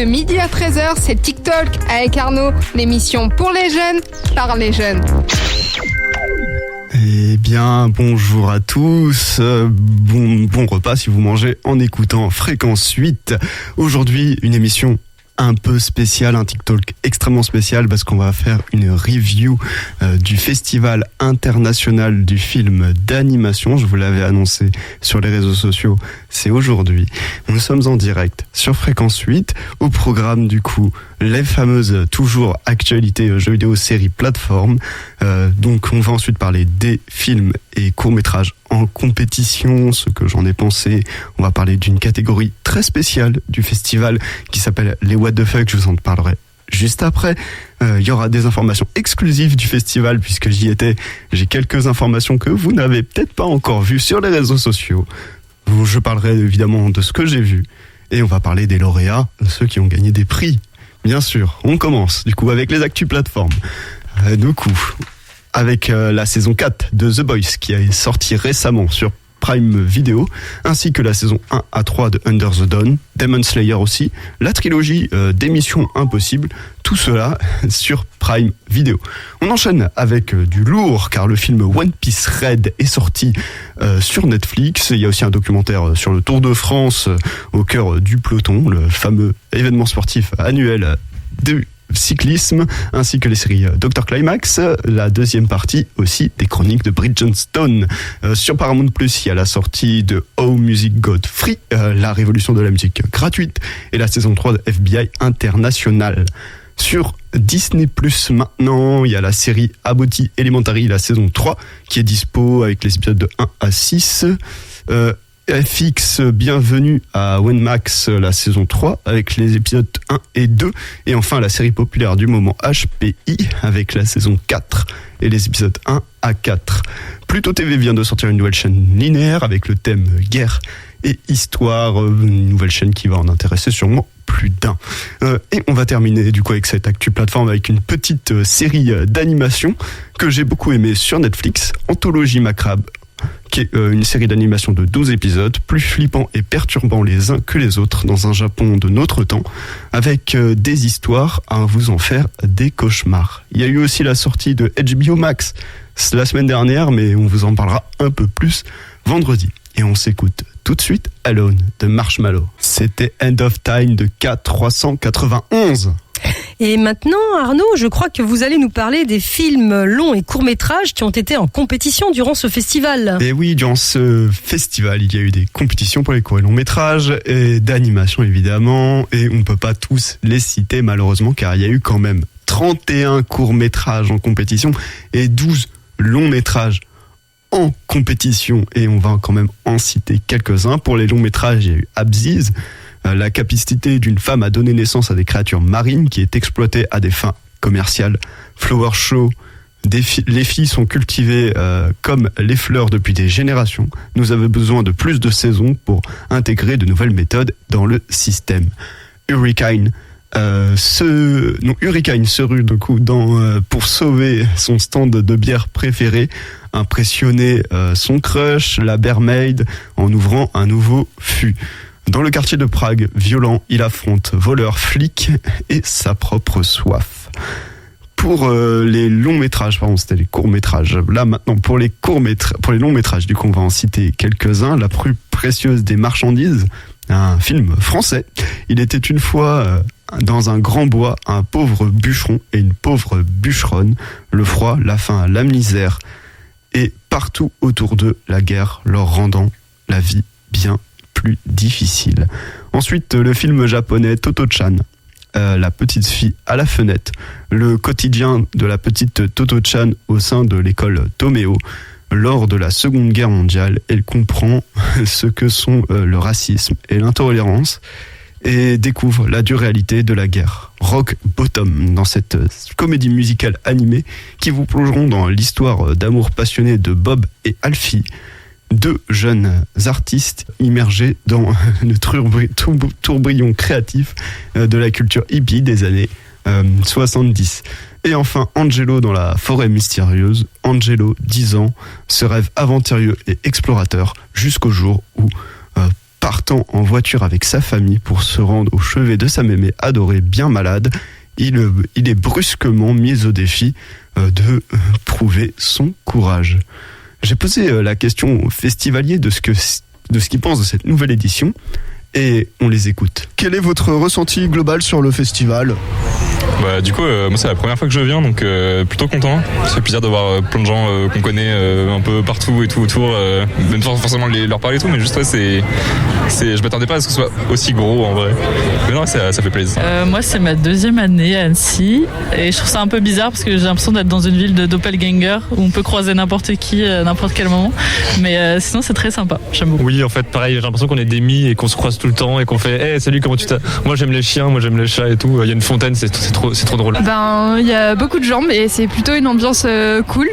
De midi à 13h, c'est TikTok avec Arnaud, l'émission pour les jeunes, par les jeunes. Eh bien, bonjour à tous, bon repas si vous mangez en écoutant Fréquence 8. Aujourd'hui, une émission un peu spécial, un TikTok extrêmement spécial parce qu'on va faire une review du Festival international du film d'animation. Je vous l'avais annoncé sur les réseaux sociaux, c'est aujourd'hui. Nous sommes en direct sur Fréquence 8. Au programme du coup, les fameuses toujours actualités jeux vidéo, séries, plateformes. Donc on va ensuite parler des films et courts-métrages en compétition, ce que j'en ai pensé. On va parler d'une catégorie très spéciale du festival qui s'appelle les What the Fuck, je vous en parlerai juste après. Il y aura des informations exclusives du festival puisque j'y étais. J'ai quelques informations que vous n'avez peut-être pas encore vues sur les réseaux sociaux. Je parlerai évidemment de ce que j'ai vu et on va parler des lauréats, de ceux qui ont gagné des prix. Bien sûr, on commence du coup avec les actus plateformes. Du coup, avec la saison 4 de The Boys qui est sortie récemment sur Prime Video, ainsi que la saison 1 à 3 de Under the Dawn, Demon Slayer aussi, la trilogie des Missions Impossibles, tout cela sur Prime Video. On enchaîne avec du lourd car le film One Piece Red est sorti sur Netflix. Il y a aussi un documentaire sur le Tour de France au cœur du peloton, le fameux événement sportif annuel de cyclisme, ainsi que les séries Dr. Climax, la deuxième partie aussi des chroniques de Bridgerton. Sur Paramount+, il y a la sortie de How Music Got Free, la révolution de la musique gratuite, et la saison 3 de FBI International. Sur Disney+, maintenant, il y a la série Abbott Elementary, la saison 3, qui est dispo avec les épisodes de 1 à 6. FX, bienvenue à Wenmax, la saison 3, avec les épisodes 1 et 2. Et enfin, la série populaire du moment HPI, avec la saison 4 et les épisodes 1 à 4. Pluto TV vient de sortir une nouvelle chaîne linéaire avec le thème guerre et histoire, une nouvelle chaîne qui va en intéresser sûrement plus d'un. Et on va terminer du coup avec cette actu plateforme avec une petite série d'animation que j'ai beaucoup aimée sur Netflix, Anthologie Macabre, qui est une série d'animation de 12 épisodes, plus flippants et perturbants les uns que les autres dans un Japon de notre temps, avec des histoires à vous en faire des cauchemars. Il y a eu aussi la sortie de HBO Max la semaine dernière, mais on vous en parlera un peu plus vendredi. Et on s'écoute tout de suite Alone de Marshmello. C'était End of Time de K391. Et maintenant, Arnaud, je crois que vous allez nous parler des films longs et courts-métrages qui ont été en compétition durant ce festival. Et oui, durant ce festival, il y a eu des compétitions pour les courts et longs métrages, et d'animation évidemment, et on ne peut pas tous les citer malheureusement, car il y a eu quand même 31 courts-métrages en compétition et 12 longs-métrages en compétition, et on va quand même en citer quelques-uns. Pour les longs-métrages, il y a eu Abziz, la capacité d'une femme à donner naissance à des créatures marines qui est exploitée à des fins commerciales. Flower Show, les filles sont cultivées comme les fleurs depuis des générations. Nous avons besoin de plus de saisons pour intégrer de nouvelles méthodes dans le système. Hurricane. Hurricane se rue du coup pour sauver son stand de bière préféré, impressionner son crush, la barmaid, en ouvrant un nouveau fût. Dans le quartier de Prague, violent, il affronte voleurs, flics et sa propre soif. Pour les longs métrages, pardon, c'était les courts métrages. Là maintenant, pour les longs métrages, du coup, on va en citer quelques-uns. La plus précieuse des marchandises, un film français. Il était une fois dans un grand bois, un pauvre bûcheron et une pauvre bûcheronne. Le froid, la faim, la misère et partout autour d'eux, la guerre, leur rendant la vie bien plus difficile. Ensuite, le film japonais Toto-chan, la petite fille à la fenêtre, le quotidien de la petite Toto-chan au sein de l'école Tomeo. Lors de la Seconde Guerre mondiale, elle comprend ce que sont le racisme et l'intolérance et découvre la dure réalité de la guerre. Rock Bottom, dans cette comédie musicale animée qui vous plongeront dans l'histoire d'amour passionné de Bob et Alfie, deux jeunes artistes immergés dans le tourbillon créatif de la culture hippie des années 70. Et enfin, Angelo dans la forêt mystérieuse. Angelo, 10 ans, se rêve aventurieux et explorateur jusqu'au jour où, partant en voiture avec sa famille pour se rendre au chevet de sa mémé adorée bien malade, il est brusquement mis au défi de prouver son courage. J'ai posé la question aux festivaliers de ce qu'ils pensent de cette nouvelle édition et on les écoute. Quel est votre ressenti global sur le festival ? Du coup, moi c'est la première fois que je viens, donc plutôt content. Ça fait plaisir de voir plein de gens qu'on connaît un peu partout et tout autour, même sans forcément leur parler et tout, mais juste je m'attendais pas à ce que ce soit aussi gros en vrai. Mais non, ça fait plaisir. Moi c'est ma 2e année à Annecy et je trouve ça un peu bizarre parce que j'ai l'impression d'être dans une ville de doppelganger où on peut croiser n'importe qui à n'importe quel moment. Mais sinon c'est très sympa, j'aime beaucoup. Oui, en fait pareil, j'ai l'impression qu'on est des mis et qu'on se croise tout le temps et qu'on fait hey, salut, comment tu t'as... Moi j'aime les chiens, moi j'aime les chats et tout. Il y a une fontaine, c'est trop drôle. Il y a beaucoup de gens et c'est plutôt une ambiance cool.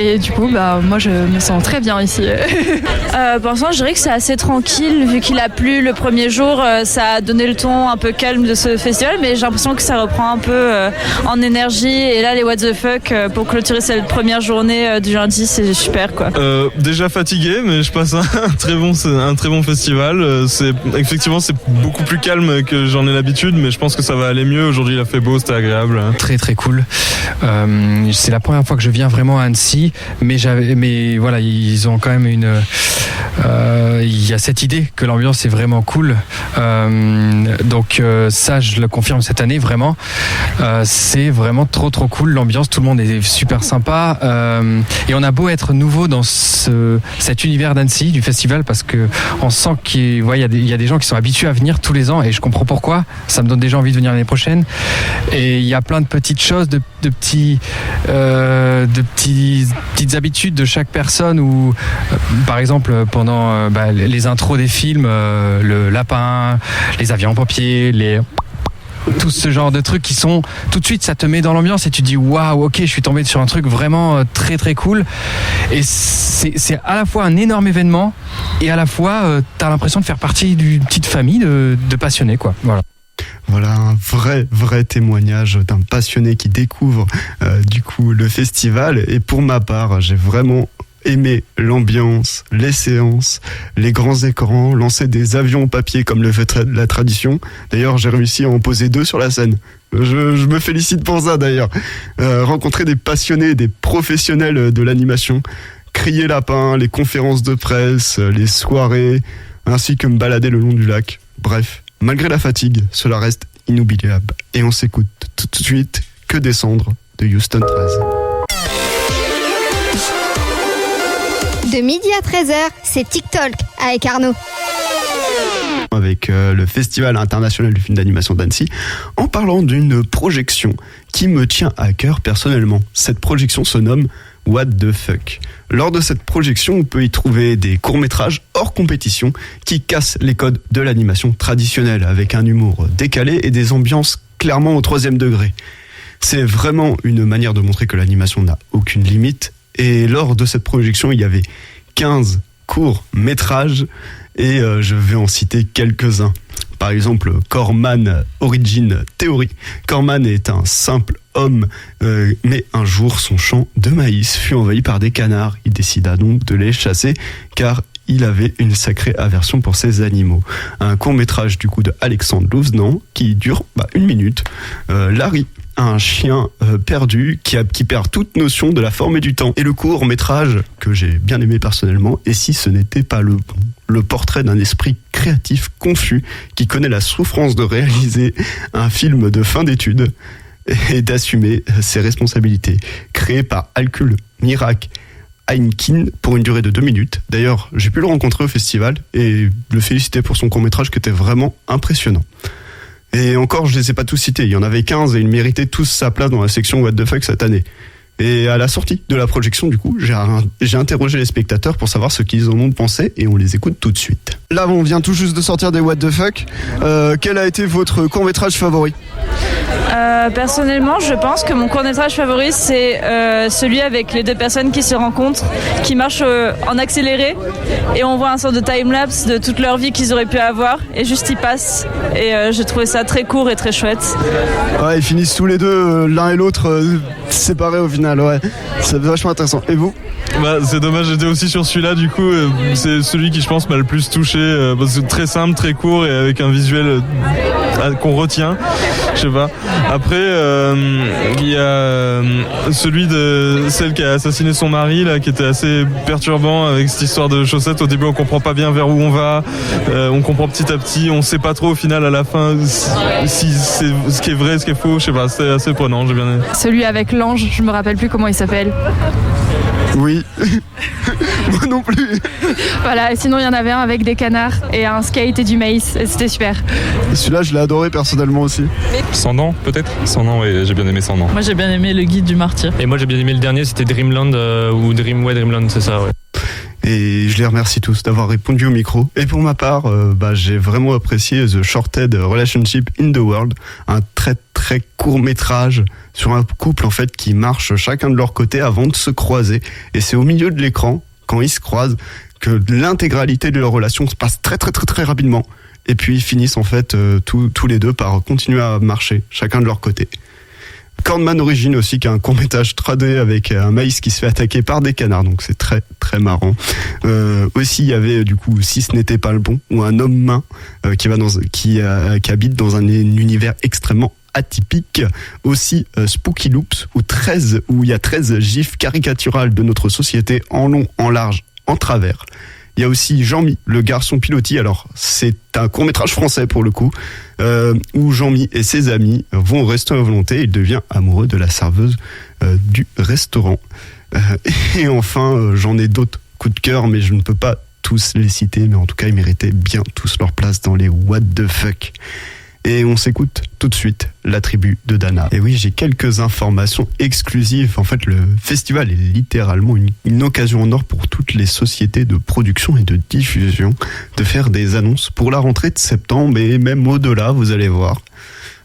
Et du coup, moi je me sens très bien ici. Pour l'instant, je dirais que c'est assez tranquille vu qu'il a plu le premier jour. Ça a donné le ton un peu calme de ce festival, mais j'ai l'impression que ça reprend un peu en énergie. Et là, les What the Fuck pour clôturer cette première journée du lundi, c'est super quoi. Déjà fatigué, mais je passe un très bon festival. Effectivement, c'est beaucoup plus calme que j'en ai l'habitude, mais je pense que ça va aller mieux. Aujourd'hui, il a fait beau, c'était agréable. Très très cool. C'est la première fois que je viens vraiment à Annecy, mais voilà, ils ont quand même il y a cette idée que l'ambiance est vraiment cool. Donc ça, je le confirme cette année vraiment. C'est vraiment trop cool l'ambiance. Tout le monde est super sympa. Et on a beau être nouveau dans cet univers d'Annecy du festival parce que on sent qu'il y a des gens qui sont habitués à venir tous les ans et je comprends pourquoi. Ça me donne déjà envie de venir l'année prochaine. Et il y a plein de petites choses, de petites habitudes de chaque personne où, par exemple, pendant les intros des films, le lapin, les avions en papier, tout ce genre de trucs qui sont tout de suite, ça te met dans l'ambiance et tu te dis waouh, ok, je suis tombé sur un truc vraiment très très cool. Et c'est à la fois un énorme événement et à la fois t'as l'impression de faire partie d'une petite famille de passionnés quoi. Voilà un vrai témoignage d'un passionné qui découvre du coup le festival. Et pour ma part, j'ai vraiment aimé l'ambiance, les séances, les grands écrans, lancer des avions en papier comme le fait la tradition. D'ailleurs, j'ai réussi à en poser 2 sur la scène. Je me félicite pour ça d'ailleurs. Rencontrer des passionnés, des professionnels de l'animation, crier lapin, les conférences de presse, les soirées, ainsi que me balader le long du lac. Bref. Malgré la fatigue, cela reste inoubliable. Et on s'écoute tout de suite Que descendre de Houston 13. De midi à 13h, c'est TikTok avec Arnaud. Avec le Festival international du film d'animation d'Annecy, en parlant d'une projection qui me tient à cœur personnellement. Cette projection se nomme What the Fuck. Lors de cette projection, on peut y trouver des courts-métrages hors compétition qui cassent les codes de l'animation traditionnelle avec un humour décalé et des ambiances clairement au 3e degré. C'est vraiment une manière de montrer que l'animation n'a aucune limite. Et lors de cette projection, il y avait 15 courts-métrages et je vais en citer quelques-uns. Par exemple, Corman Origin Theory. Corman est un simple homme, mais un jour son champ de maïs fut envahi par des canards. Il décida donc de les chasser car il avait une sacrée aversion pour ces animaux. Un court-métrage du coup de Alexandre Louvenan qui dure 1 minute. Larry, un chien perdu qui perd toute notion de la forme et du temps. Et le court-métrage que j'ai bien aimé personnellement, Et si ce n'était pas le bon, le portrait d'un esprit créatif confus qui connaît la souffrance de réaliser un film de fin d'études et d'assumer ses responsabilités. Créé par Alcul Mirak Heinkin pour une durée de 2 minutes. D'ailleurs, j'ai pu le rencontrer au festival et le féliciter pour son court-métrage qui était vraiment impressionnant. Et encore, je les ai pas tous cités. Il y en avait 15 et ils méritaient tous sa place dans la section What the Fuck cette année. Et à la sortie de la projection, du coup, j'ai interrogé les spectateurs pour savoir ce qu'ils en ont pensé et on les écoute tout de suite. Là, on vient tout juste de sortir des What the Fuck. Quel a été votre court-métrage favori ? Personnellement, je pense que mon court-métrage favori, c'est celui avec les 2 personnes qui se rencontrent, qui marchent en accéléré et on voit un sorte de time-lapse de toute leur vie qu'ils auraient pu avoir et juste ils passent. Et j'ai trouvé ça très court et très chouette. Ouais, ils finissent tous les deux, l'un et l'autre, séparés au final. final, ouais. C'est vachement intéressant. Et vous ? Bah, c'est dommage, j'étais aussi sur celui-là, du coup, c'est celui qui je pense m'a le plus touché, parce que très simple, très court et avec un visuel qu'on retient, je sais pas. Après, il y a celui de celle qui a assassiné son mari, là, qui était assez perturbant avec cette histoire de chaussettes. Au début, on comprend pas bien vers où on va, on comprend petit à petit, on sait pas trop au final à la fin si c'est ce qui est vrai, ce qui est faux, je sais pas, c'est assez prenant, j'ai bien aimé. Celui avec l'ange, je me rappelle plus comment il s'appelle. Oui. Moi non plus. Voilà, et sinon il y en avait un avec des canards et un skate et du maïs, et c'était super. Celui-là, je l'ai adoré personnellement aussi. Cendant, peut-être. Cendant, oui, j'ai bien aimé Cendant. Moi j'ai bien aimé le guide du martyr. Et moi j'ai bien aimé le dernier, c'était Dreamland ou Dreamland, c'est ça, ouais. Et je les remercie tous d'avoir répondu au micro. Et pour ma part, j'ai vraiment apprécié The Shorted Relationship in the World, un très très court métrage sur un couple en fait qui marche chacun de leur côté avant de se croiser. Et c'est au milieu de l'écran, quand ils se croisent, que l'intégralité de leur relation se passe très très très très rapidement. Et puis ils finissent en fait tous les deux par continuer à marcher chacun de leur côté. Cornman Origin aussi, qui a un court-métrage 3D avec un maïs qui se fait attaquer par des canards, donc c'est très très marrant. Aussi, il y avait du coup Si ce n'était pas le bon, ou un homme main qui habite dans un univers extrêmement atypique. Aussi Spooky Loops, où il y a 13 gifs caricaturales de notre société en long, en large, en travers. Il y a aussi Jean-Mi, le garçon pilotis. Alors, c'est un court-métrage français pour le coup, où Jean-Mi et ses amis vont au restaurant à volonté. Il devient amoureux de la serveuse du restaurant. Et enfin, j'en ai d'autres coups de cœur, mais je ne peux pas tous les citer. Mais en tout cas, ils méritaient bien tous leur place dans les What the fuck. Et on s'écoute tout de suite La Tribu de Dana. Et oui, j'ai quelques informations exclusives. En fait, le festival est littéralement une occasion en or pour toutes les sociétés de production et de diffusion de faire des annonces pour la rentrée de septembre et même au-delà, vous allez voir.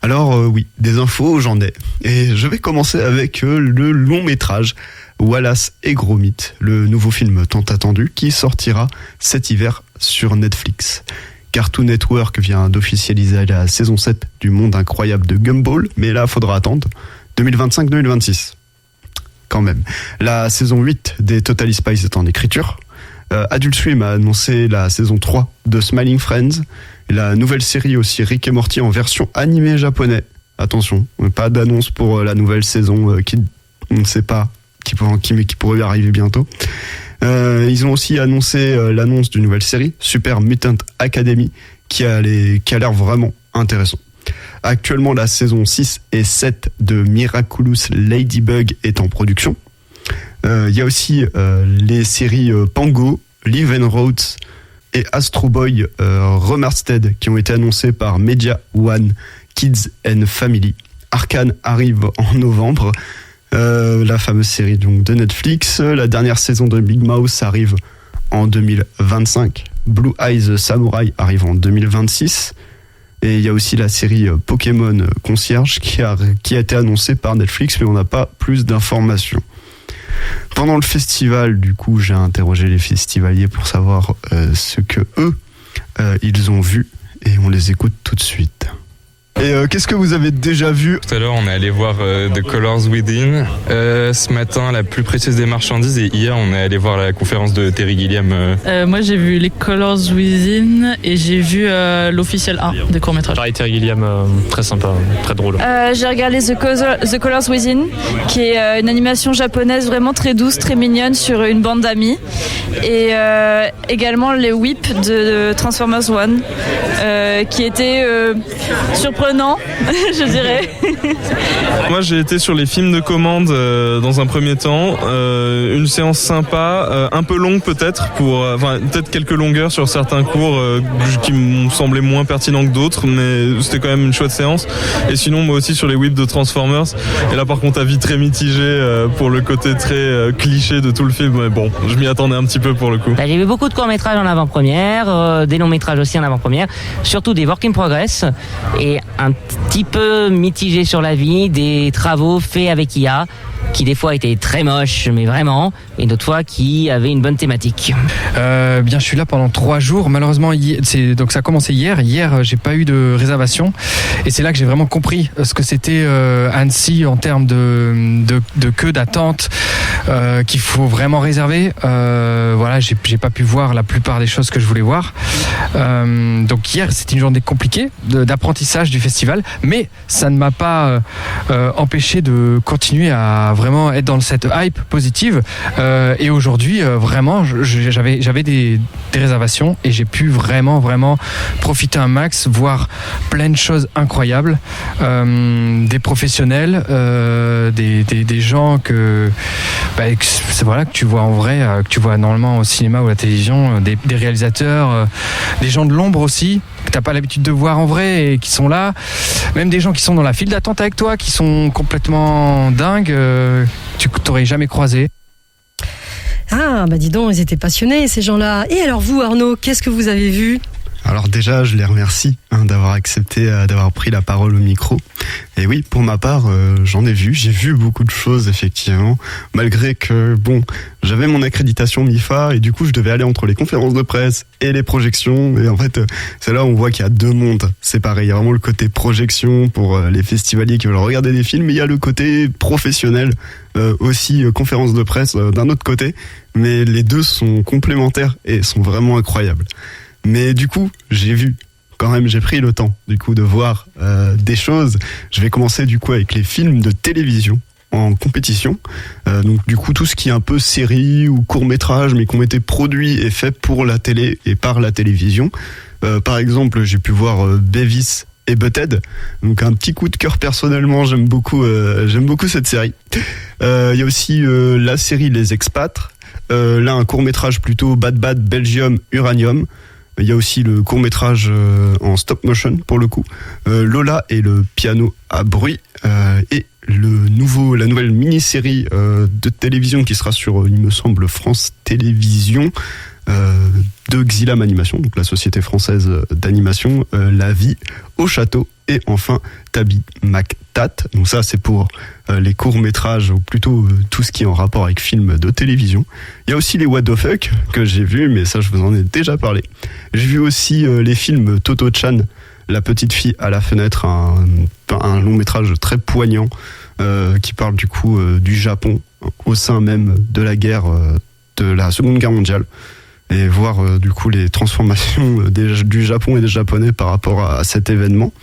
Alors oui, des infos, j'en ai. Et je vais commencer avec le long métrage Wallace et Gromit, le nouveau film tant attendu qui sortira cet hiver sur Netflix. Cartoon Network vient d'officialiser la saison 7 du monde incroyable de Gumball, mais là, il faudra attendre 2025-2026. Quand même. La saison 8 des Totally Spies est en écriture. Adult Swim a annoncé la saison 3 de Smiling Friends. Et la nouvelle série aussi, Rick et Morty en version animée japonais. Attention, pas d'annonce pour la nouvelle saison on ne sait pas, qui pourrait arriver bientôt. Ils ont aussi annoncé l'annonce d'une nouvelle série, Super Mutant Academy, qui a l'air vraiment intéressant. Actuellement, la saison 6 et 7 de Miraculous Ladybug est en production. Il y a aussi les séries Pango, Live and Roads et Astro Boy Remastered qui ont été annoncées par Media One Kids and Family. Arcane arrive en novembre. La fameuse série donc de Netflix. La dernière saison de Big Mouth arrive en 2025. Blue Eyes Samurai arrive en 2026. Et il y a aussi la série Pokémon Concierge qui a été annoncée par Netflix, mais on n'a pas plus d'informations. Pendant le festival, du coup, j'ai interrogé les festivaliers pour savoir ce que eux, ils ont vu, et on les écoute tout de suite. Et qu'est-ce que vous avez déjà vu ? Tout à l'heure, on est allé voir The Colors Within. Ce matin, La plus précieuse des marchandises. Et hier, on est allé voir la conférence de Terry Gilliam. Moi, j'ai vu les Colors Within et j'ai vu l'officiel 1 des courts-métrages. Pareil, Terry Gilliam, très sympa, très drôle. J'ai regardé The Colors Within, qui est une animation japonaise vraiment très douce, très mignonne sur une bande d'amis. Et également les Whip de Transformers One, qui était surprenant, je dirais. Moi, j'ai été sur les films de commande dans un premier temps. Une séance sympa, un peu longue peut-être, peut-être quelques longueurs sur certains cours qui m'ont semblé moins pertinents que d'autres, mais c'était quand même une chouette séance. Et sinon, moi aussi sur les whips de Transformers. Et là, par contre, avis très mitigé pour le côté très cliché de tout le film. Mais bon, je m'y attendais un petit peu pour le coup. J'ai vu beaucoup de courts-métrages en avant-première, des longs-métrages aussi en avant-première, surtout des work in progress, et un petit peu mitigé sur la vie, des travaux faits avec IA. qui des fois étaient très moches, mais vraiment, et d'autres fois qui avaient une bonne thématique. Bien, je suis là pendant 3 jours. Malheureusement, donc ça a commencé hier. Hier, j'ai pas eu de réservation, et c'est là que j'ai vraiment compris ce que c'était Annecy en termes de queue d'attente, qu'il faut vraiment réserver. Voilà, j'ai pas pu voir la plupart des choses que je voulais voir. Donc hier, c'était une journée compliquée d'apprentissage du festival, mais ça ne m'a pas empêché de continuer à vraiment être dans cette hype positive. Et aujourd'hui, vraiment, j'avais des réservations et j'ai pu vraiment profiter un max, voir plein de choses incroyables, des professionnels, des gens que tu vois en vrai, que tu vois normalement au cinéma ou à la télévision, des réalisateurs, des gens de l'ombre aussi que t'as pas l'habitude de voir en vrai et qui sont là, même des gens qui sont dans la file d'attente avec toi, qui sont complètement dingues, tu t'aurais jamais croisé. Ah, bah dis donc, ils étaient passionnés ces gens-là. Et alors vous, Arnaud, qu'est-ce que vous avez vu ? Alors déjà, je les remercie d'avoir accepté, d'avoir pris la parole au micro. Et oui, pour ma part, j'ai vu beaucoup de choses effectivement, malgré que j'avais mon accréditation MIFA et du coup je devais aller entre les conférences de presse et les projections. Et en fait, c'est là où on voit qu'il y a 2 mondes séparés. Il y a vraiment le côté projection pour les festivaliers qui veulent regarder des films, mais il y a le côté professionnel aussi, conférences de presse d'un autre côté. Mais les deux sont complémentaires et sont vraiment incroyables. Mais du coup, j'ai pris le temps du coup de voir des choses. Je vais commencer du coup avec les films de télévision en compétition. Donc du coup tout ce qui est un peu série ou court-métrage mais qui ont été produits et faits pour la télé et par la télévision. Par exemple, j'ai pu voir Beavis et Butthead. Donc un petit coup de cœur personnellement, j'aime beaucoup cette série. Il y a aussi la série Les Expats. Là un court-métrage plutôt Bad Bad Belgium Uranium. Il y a aussi le court-métrage en stop-motion, pour le coup. Lola et le piano à bruit. Et la nouvelle mini-série de télévision qui sera sur, il me semble, France Télévisions, de Xilam Animation, donc la société française d'animation, La vie au château. Et enfin, Tabi Mactat. Donc ça, c'est pour les courts-métrages, ou plutôt tout ce qui est en rapport avec films de télévision. Il y a aussi les What the Fuck, que j'ai vus, mais ça, je vous en ai déjà parlé. J'ai vu aussi les films Toto-chan, La petite fille à la fenêtre, un long-métrage très poignant, qui parle du coup du Japon, au sein même de la guerre, de la Seconde Guerre mondiale. Et voir du coup les transformations du Japon et des Japonais par rapport à cet événement.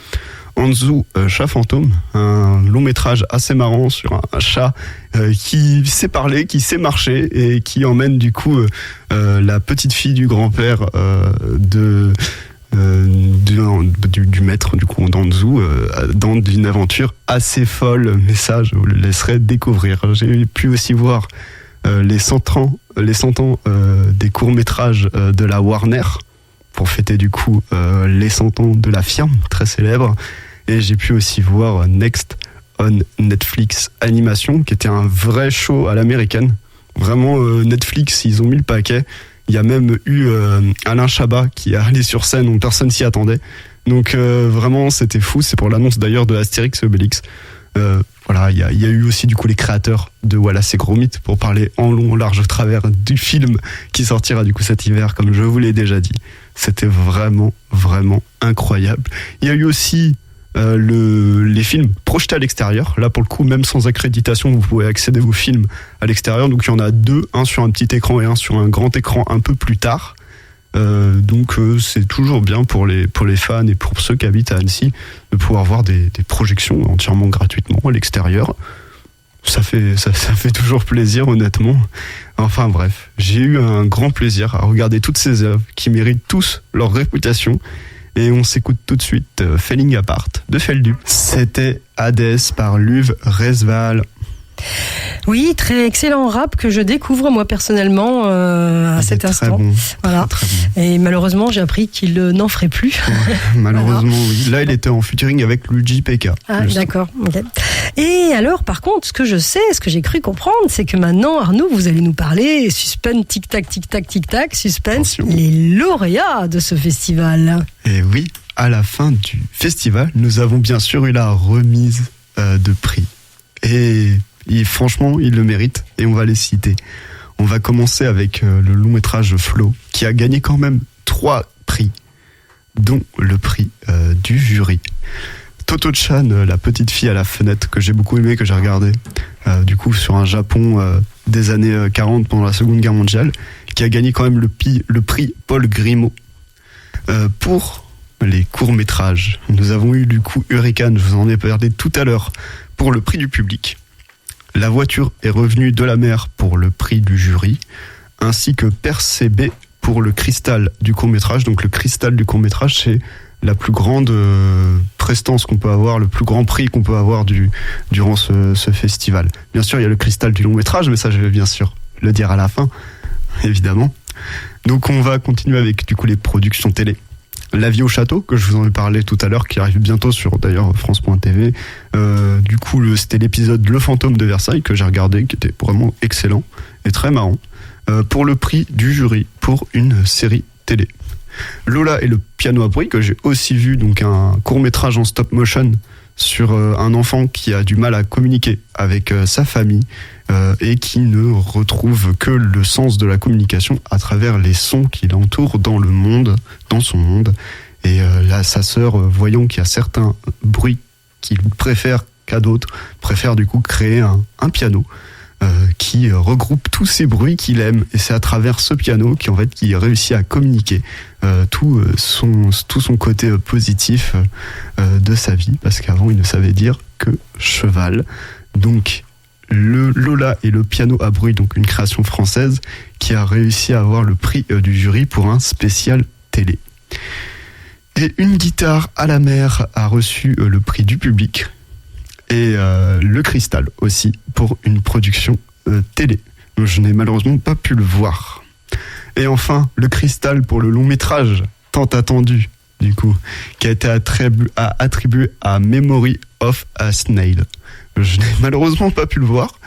Anzu, chat fantôme, un long métrage assez marrant sur un chat qui sait parler, qui sait marcher et qui emmène du coup la petite fille du grand-père du maître du coup d'Anzu dans une aventure assez folle, mais ça je vous le laisserai découvrir. J'ai pu aussi voir les 100 ans des courts-métrages de la Warner pour fêter du coup les 100 ans de la firme très célèbre. Et j'ai pu aussi voir Next on Netflix Animation, qui était un vrai show à l'américaine. Vraiment, Netflix, ils ont mis le paquet. Il y a même eu Alain Chabat qui est allé sur scène, où personne s'y attendait. Donc vraiment, c'était fou. C'est pour l'annonce d'ailleurs de Astérix et Obélix. Voilà, il y a eu aussi du coup les créateurs de Wallace et Gromit pour parler en long, en large, au travers du film qui sortira du coup cet hiver, comme je vous l'ai déjà dit. C'était vraiment incroyable. Il y a eu aussi les films projetés à l'extérieur. Là, pour le coup, même sans accréditation, vous pouvez accéder aux films à l'extérieur. Donc, il y en a 2, un sur un petit écran et un sur un grand écran un peu plus tard. Donc, c'est toujours bien pour les fans et pour ceux qui habitent à Annecy de pouvoir voir des projections entièrement gratuitement à l'extérieur. Ça fait toujours plaisir, honnêtement. Enfin bref, j'ai eu un grand plaisir à regarder toutes ces œuvres qui méritent tous leur réputation. Et on s'écoute tout de suite Falling Apart de Feldu. C'était Hades par Luv Resval. Oui, très excellent rap que je découvre moi personnellement à cet instant. Bon. Voilà. Très bon. Et malheureusement, j'ai appris qu'il n'en ferait plus. Ouais, malheureusement, voilà. Oui. Là, il était en featuring avec Luigi PK. Ah, d'accord. Okay. Et alors, par contre, ce que j'ai cru comprendre, c'est que maintenant, Arnaud, vous allez nous parler suspense, tic-tac, tic-tac, tic-tac, suspense, attention. Les lauréats de ce festival. Et oui, à la fin du festival, nous avons bien sûr eu la remise de prix. Et Franchement, ils le méritent et on va les citer. On va commencer avec le long métrage Flow, qui a gagné quand même 3 prix, dont le prix du jury. Toto-chan, la petite fille à la fenêtre, que j'ai beaucoup aimé, que j'ai regardé, du coup sur un Japon des années 40 pendant la Seconde Guerre mondiale, qui a gagné quand même le prix Paul Grimaud. Pour les courts-métrages, nous avons eu du coup Hurricane, je vous en ai parlé tout à l'heure, pour le prix du public. La voiture est revenue de la mer pour le prix du jury, ainsi que Percébé pour le cristal du court-métrage. Donc le cristal du court-métrage, c'est la plus grande prestance qu'on peut avoir, le plus grand prix qu'on peut avoir durant ce festival. Bien sûr, il y a le cristal du long-métrage, mais ça, je vais bien sûr le dire à la fin, évidemment. Donc on va continuer avec du coup les productions télé. La vie au château, que je vous en ai parlé tout à l'heure, qui arrive bientôt sur d'ailleurs France.tv. Du coup, c'était l'épisode Le Fantôme de Versailles que j'ai regardé, qui était vraiment excellent et très marrant. Pour le prix du jury pour une série télé. Lola et le piano à bruit, que j'ai aussi vu, donc un court-métrage en stop motion sur un enfant qui a du mal à communiquer avec sa famille et qui ne retrouve que le sens de la communication à travers les sons qui l'entourent dans son monde. Et là, sa sœur, voyant qu'il y a certains bruits qu'il préfère qu'à d'autres, préfère du coup créer un piano qui regroupe tous ces bruits qu'il aime, et c'est à travers ce piano qu'il réussit à communiquer tout son côté positif de sa vie, parce qu'avant il ne savait dire que cheval. Donc le Lola et le piano à bruit, donc une création française qui a réussi à avoir le prix du jury pour un spécial télé. Et une guitare à la mer a reçu le prix du public. Et le cristal aussi pour une production télé. Je n'ai malheureusement pas pu le voir. Et enfin, le cristal pour le long métrage tant attendu, du coup, qui a été attribué à Memory of a Snail. Je n'ai malheureusement pas pu le voir.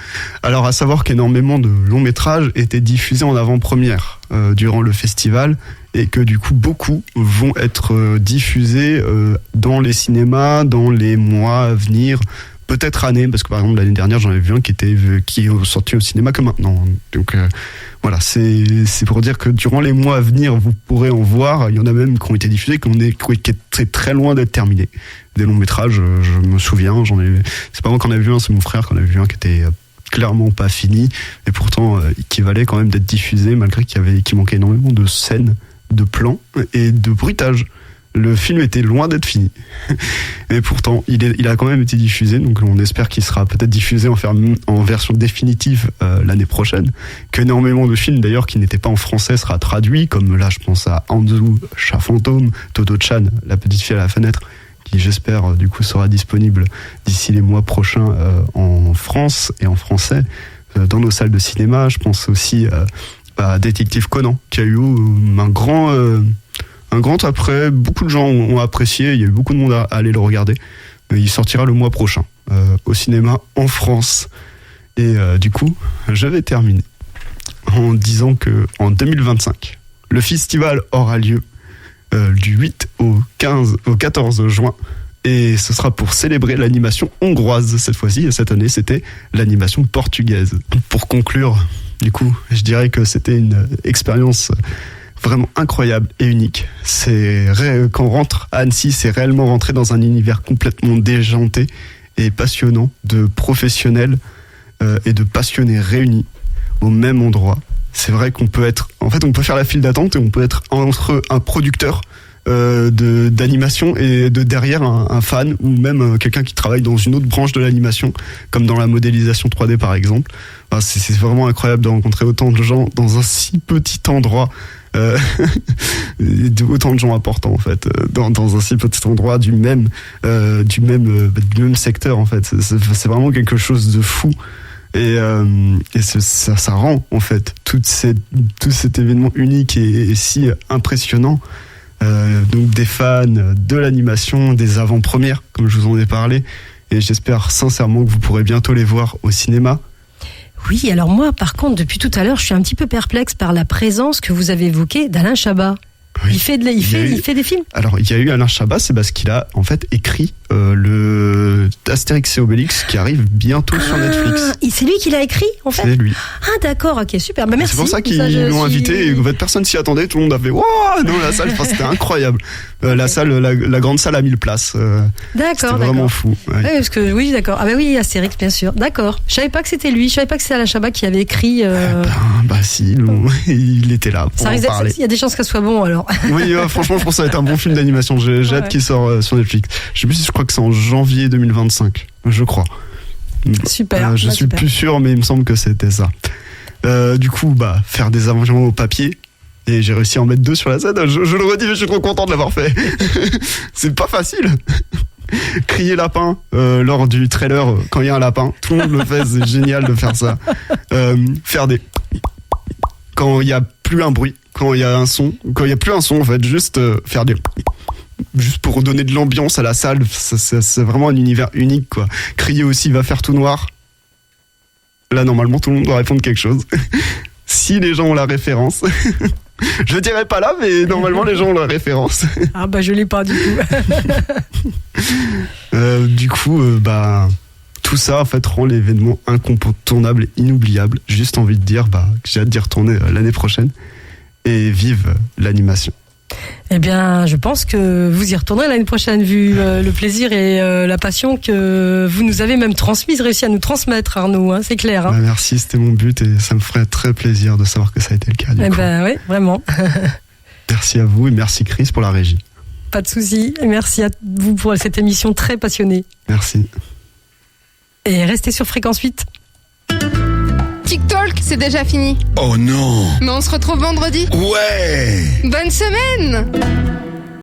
Alors, à savoir qu'énormément de longs métrages étaient diffusés en avant-première durant le festival, et que du coup beaucoup vont être diffusés dans les cinémas dans les mois à venir, peut-être années, parce que par exemple l'année dernière j'en avais vu un qui est sorti au cinéma que maintenant. Donc voilà, c'est pour dire que durant les mois à venir vous pourrez en voir. Il y en a même qui ont été diffusés qui étaient très loin d'être terminés. Des longs métrages, je me souviens, c'est pas moi qu'on a vu un, c'est mon frère qu'on a vu un qui était clairement pas fini, et pourtant qui valait quand même d'être diffusé, malgré qu'il manquait énormément de scènes, de plans et de bruitage. Le film était loin d'être fini. Et pourtant, il a quand même été diffusé, donc on espère qu'il sera peut-être diffusé en version définitive l'année prochaine. Qu'énormément de films d'ailleurs qui n'étaient pas en français sera traduit, comme là je pense à Anzu, Chat Fantôme, Toto-chan, la petite fille à la fenêtre, qui j'espère du coup sera disponible d'ici les mois prochains en France et en français dans nos salles de cinéma. Je pense aussi Détective Conan, qui a eu un grand après. Beaucoup de gens ont apprécié, il y a eu beaucoup de monde à aller le regarder. Il sortira le mois prochain au cinéma en France. Et du coup, je vais terminer en disant que en 2025, le festival aura lieu du 8 au 14 juin. Et ce sera pour célébrer l'animation hongroise cette fois-ci. Et cette année, c'était l'animation portugaise. Pour conclure, du coup, je dirais que c'était une expérience vraiment incroyable et unique. Quand on rentre à Annecy, c'est réellement rentrer dans un univers complètement déjanté et passionnant, de professionnels et de passionnés réunis au même endroit. C'est vrai qu'on peut on peut faire la file d'attente et on peut être entre un producteur d'animation et derrière un fan, ou même quelqu'un qui travaille dans une autre branche de l'animation, comme dans la modélisation 3D par exemple. Enfin, c'est vraiment incroyable de rencontrer autant de gens dans un si petit endroit, autant de gens importants en fait, dans un si petit endroit du même secteur en fait. C'est vraiment quelque chose de fou. Et ça rend en fait tout cet événement unique et si impressionnant. Donc des fans de l'animation, des avant-premières comme je vous en ai parlé, et j'espère sincèrement que vous pourrez bientôt les voir au cinéma. Oui, alors moi par contre depuis tout à l'heure je suis un petit peu perplexe par la présence que vous avez évoquée d'Alain Chabat. Oui. Il fait des films. Alors il y a eu Alain Chabat, c'est parce qu'il a en fait écrit le Astérix et Obélix qui arrive bientôt sur Netflix. C'est lui qui l'a écrit, en fait. C'est lui. Ah d'accord, ok, super. Bah, merci. C'est pour ça qu'ils l'ont invité et en fait, personne s'y attendait. Tout le monde a fait waouh dans la salle. Enfin, c'était incroyable. La salle, la grande salle à 1000 places. D'accord, c'était vraiment fou. Ouais. Ouais, parce que oui, d'accord. Ah bah oui, Astérix, bien sûr. D'accord. Je savais pas que c'était lui. Je savais pas que c'était Alain Chabat qui avait écrit. Bah si, il était là pour en parler. Il y a des chances que ce soit bon alors. Oui, franchement, je pense que ça va être un bon film d'animation. J'ai hâte qu'il sort sur Netflix. Je sais plus si je crois que c'est en janvier 2025. Je crois. Super. Je suis super. plus sûr, mais il me semble que c'était ça. Du coup, faire des avengements au papier. Et j'ai réussi à en mettre 2 sur la scène. Je le redis, mais je suis trop content de l'avoir fait. C'est pas facile. Crier lapin lors du trailer quand il y a un lapin. Tout le monde le fait, c'est génial de faire ça. Faire des... Quand il n'y a plus un bruit, quand il y a un son, quand il n'y a plus un son en fait, juste faire des... Juste pour donner de l'ambiance à la salle, c'est vraiment un univers unique quoi. Crier aussi va faire tout noir. Là normalement tout le monde doit répondre quelque chose. Si les gens ont la référence. Je dirais pas là, mais normalement les gens ont la référence. Ah bah je l'ai pas du tout. Tout ça en fait rend l'événement incontournable et inoubliable. Juste envie de dire que j'ai hâte d'y retourner l'année prochaine et vive l'animation. Eh bien, je pense que vous y retournerez l'année prochaine, vu le plaisir et la passion que vous nous avez même transmise, réussi à nous transmettre, Arnaud, hein, c'est clair. Hein. Merci, c'était mon but et ça me ferait très plaisir de savoir que ça a été le cas. Oui, vraiment. Merci à vous et merci Chris pour la régie. Pas de souci. Merci à vous pour cette émission très passionnée. Merci. Et restez sur Fréquence 8. TikTok, c'est déjà fini. Oh non. Mais on se retrouve vendredi. Ouais. Bonne semaine.